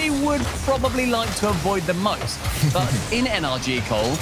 they would probably like to avoid the most. But in NRG, Cole,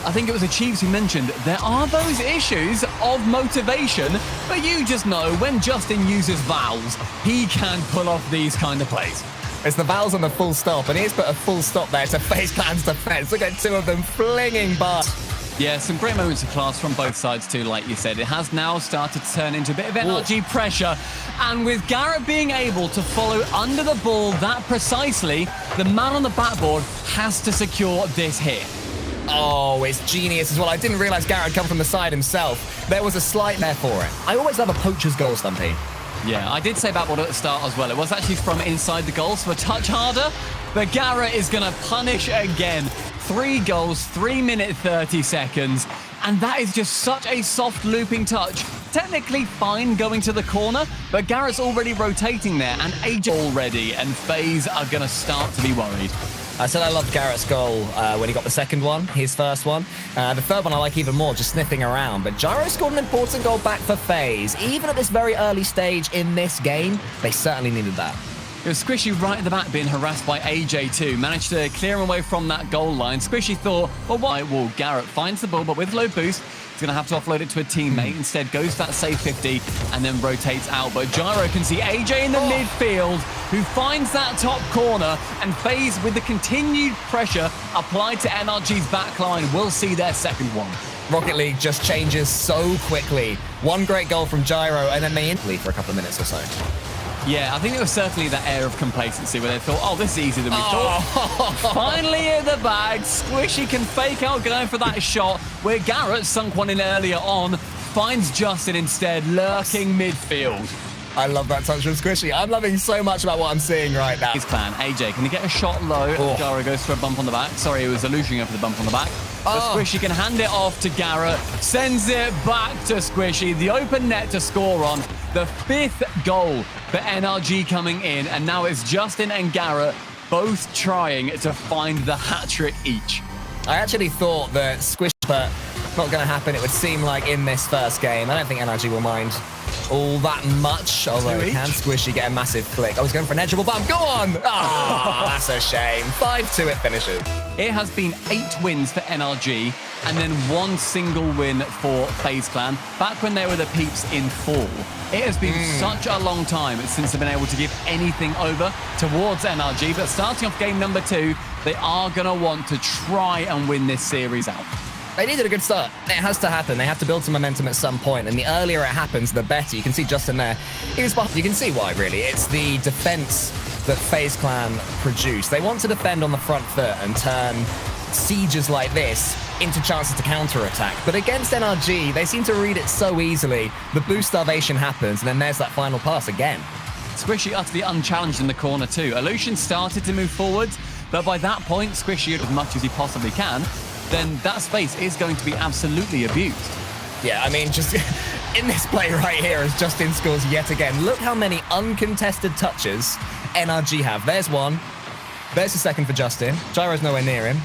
I think it was Achieves who mentioned there are those issues of motivation, but you just know when Justin uses vowels, he can pull off these kind of plays. It's the vowels and the full stop, and he's put a full stop there to FaZe Clan's defense. Look at two of them flinging bars. Yeah, some great moments of class from both sides too, like you said. It has now started to turn into a bit of NRG pressure, and with Garrett being able to follow under the ball that precisely, the man on the backboard has to secure this hit. Oh, it's genius as well. I didn't realize Garrett had come from the side himself. There was a slight there for it. I always love a poacher's goal, Stumpy. Yeah, I did say backboard at the start as well. It was actually from inside the goal, so a touch harder. But Garrett is going to punish again. 3 goals, 3 minutes, 30 seconds. And that is just such a soft looping touch. Technically fine going to the corner, but Garrett's already rotating there, and AJ already, and FaZe are going to start to be worried. I said I loved Garrett's goal when he got the second one, his first one. The third one I like even more, just sniffing around. But Gyro scored an important goal back for FaZe. Even at this very early stage in this game, they certainly needed that. It was Squishy right at the back being harassed by AJ too. Managed to clear him away from that goal line. Squishy thought, well, why? Well, Garrett finds the ball, but with low boost, he's going to have to offload it to a teammate. Instead, goes for that save 50 and then rotates out. But Gyro can see AJ in the midfield, who finds that top corner, and FaZe, with the continued pressure applied to NRG's backline, will see their second one. Rocket League just changes so quickly. One great goal from Gyro, and then they lead for a couple of minutes or so. Yeah, I think there was certainly that air of complacency where they thought, oh, this is easier than we thought. Finally in the bag, Squishy can fake out going for that shot, where Garrett sunk one in earlier on, finds Justin instead, lurking midfield. I love that touch from Squishy. I'm loving so much about what I'm seeing right now. His plan, AJ, can he get a shot low? Oh. Gyro goes for a bump on the back. Sorry, it was Illusion going for the bump on the back. But Squishy can hand it off to Garrett, sends it back to Squishy, the open net to score on. The 5th goal for NRG coming in, and now it's Justin and Garrett both trying to find the hat-trick each. I actually thought that Squishy, but not going to happen, it would seem like, in this first game. I don't think NRG will mind all that much, although can Squishy get a massive flick. Oh, he's going for an edgeable bump. Go on! Ah, that's a shame. 5-2 it finishes. It has been 8 wins for NRG and then 1 single win for FaZe Clan, back when they were the peeps in fall. It has been such a long time since they've been able to give anything over towards NRG, but starting off game number 2, they are going to want to try and win this series out. They needed a good start. It has to happen. They have to build some momentum at some point, and the earlier it happens, the better. You can see Justin there. You can see why, really. It's the defense that FaZe Clan produce. They want to defend on the front foot and turn sieges like this into chances to counter-attack. But against NRG, they seem to read it so easily. The boost starvation happens, and then there's that final pass again. Squishy utterly unchallenged in the corner too. Illusion started to move forwards, but by that point, Squishy as much as he possibly can, then that space is going to be absolutely abused. Yeah, I mean, just in this play right here as Justin scores yet again. Look how many uncontested touches NRG have. There's one. There's the second for Justin. Gyro's nowhere near him.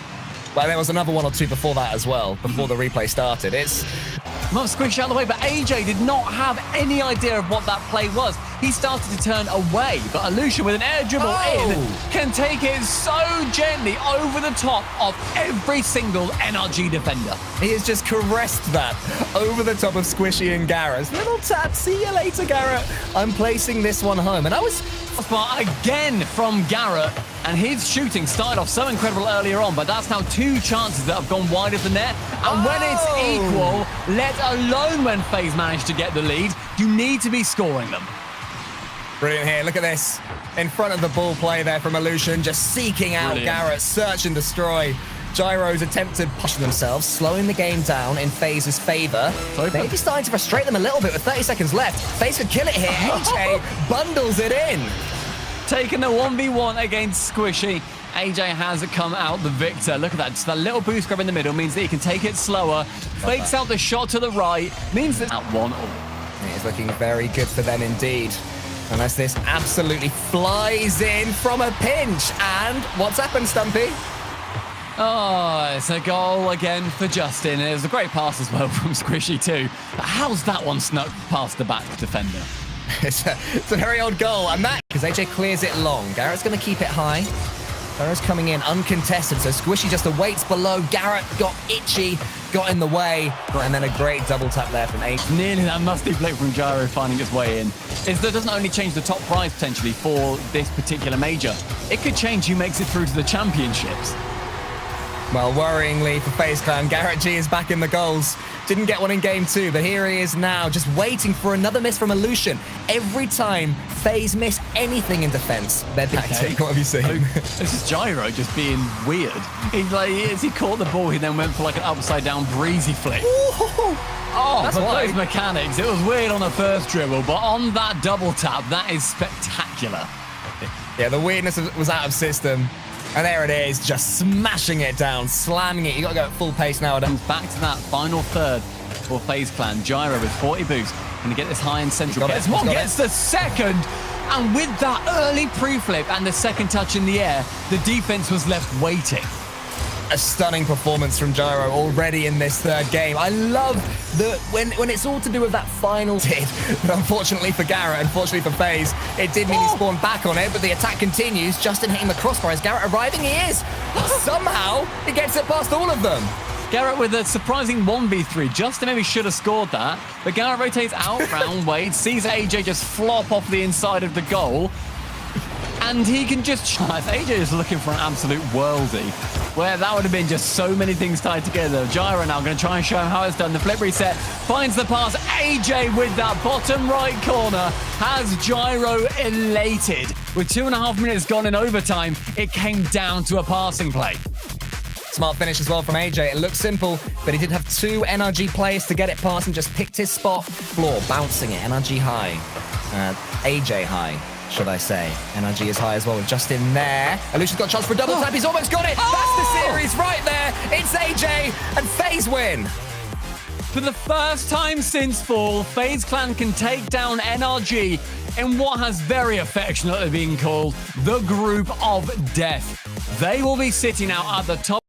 But there was another 1 or 2 before that as well, before the replay started. It's not squished out of the way, but AJ did not have any idea of what that play was. He started to turn away, but Illusion with an air dribble in can take it so gently over the top of every single NRG defender. He has just caressed that over the top of Squishy and Garrett. Little tap, see you later, Garrett. I'm placing this one home. And I was... But again from Garrett, and his shooting started off so incredible earlier on, but that's now 2 chances that have gone wide of the net. And when it's equal, let alone when FaZe managed to get the lead, you need to be scoring them. Brilliant here. Look at this. In front of the ball play there from Illusion, just seeking out Garrett, search and destroy. Gyro's attempted pushing themselves, slowing the game down in FaZe's favor. Maybe starting to frustrate them a little bit with 30 seconds left. FaZe could kill it here. AJ bundles it in. Taking the 1v1 against Squishy. AJ has come out the victor. Look at that. Just that little boost grab in the middle means that he can take it slower. Fakes out the shot to the right. Means that at 1-all. It is looking very good for them indeed. Unless this absolutely flies in from a pinch. And what's happened, Stumpy? Oh, it's a goal again for Justin. It was a great pass as well from Squishy too. But how's that one snuck past the back defender? It's a very old goal, and that because AJ clears it long. Garrett's going to keep it high. Gyro's coming in uncontested, so Squishy just awaits below. Garrett got itchy, got in the way, and then a great double tap there from AJ. Nearly that musty flick from Gyro finding its way in. That doesn't only change the top prize potentially for this particular major, it could change who makes it through to the championships. Well, worryingly for FaZe Clan, Garrett G is back in the goals. Didn't get one in game 2, but here he is now, just waiting for another miss from Illusion. Every time FaZe miss anything in defense, they're tactic. What have you seen? This is Gyro just being weird. As he caught the ball, he then went for like an upside down breezy flick. Oh, that's for why. those mechanics, it was weird on the first dribble, but on that double tap, that is spectacular. Yeah, the weirdness was out of system. And there it is, just smashing it down, slamming it. You got to go at full pace now. Comes back to that final third for FaZe Clan. Gyro with 40 boost. Going to get this high and central. Gets one, gets the second. And with that early pre-flip and the second touch in the air, the defense was left waiting. A stunning performance from Gyro already in this third game. I love when it's all to do with that final hit. But unfortunately for Garrett, unfortunately for FaZe, it did mean he spawned back on it, but the attack continues. Justin hitting the crossbar. Is Garrett arriving? He is. Somehow, he gets it past all of them. Garrett with a surprising 1v3. Justin maybe should have scored that. But Garrett rotates out, round, waits, sees AJ just flop off the inside of the goal. And he can just try. AJ is looking for an absolute worldie, where that would have been just so many things tied together. Gyro now going to try and show him how it's done. The flip reset finds the pass. AJ with that bottom right corner has Gyro elated. With 2.5 minutes gone in overtime, it came down to a passing play. Smart finish as well from AJ. It looks simple, but he did have 2 NRG players to get it past and just picked his spot. Floor bouncing it. NRG high. AJ high, should I say. NRG is high as well with Justin there. Illusion's got a chance for a double tap. He's almost got it. That's the series right there. It's AJ and FaZe win. For the first time since fall, FaZe Clan can take down NRG in what has very affectionately been called the Group of Death. They will be sitting out at the top